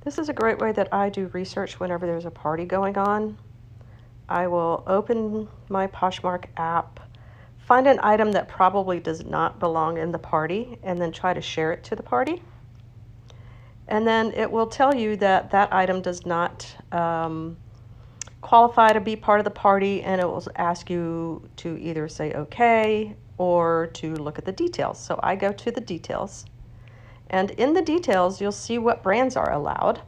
This is a great way that I do research whenever there's a party going on. I will open my Poshmark app, find an item that probably does not belong in the party, and then try to share it to the party. And then it will tell you that that item does not qualify to be part of the party, and it will ask you to either say okay or to look at the details. So I go to the details, and in the details you'll see what brands are allowed.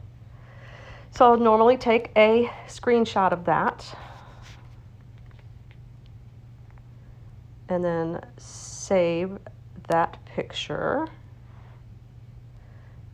So I'll normally take a screenshot of that and then save that picture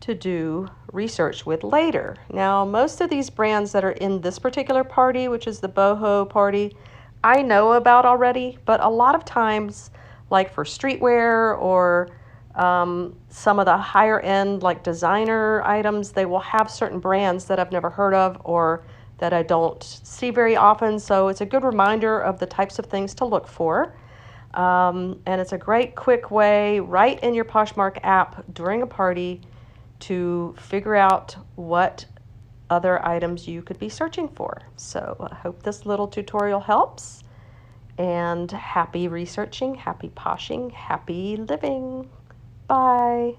to do research with later. Now, most of these brands that are in this particular party, which is the boho party, I know about already, but a lot of times, like for streetwear or some of the higher end like designer items, they will have certain brands that I've never heard of or that I don't see very often. So it's a good reminder of the types of things to look for. And it's a great quick way right in your Poshmark app during a party to figure out what other items you could be searching for. So I hope this little tutorial helps, and happy researching, happy poshing, happy living. Bye.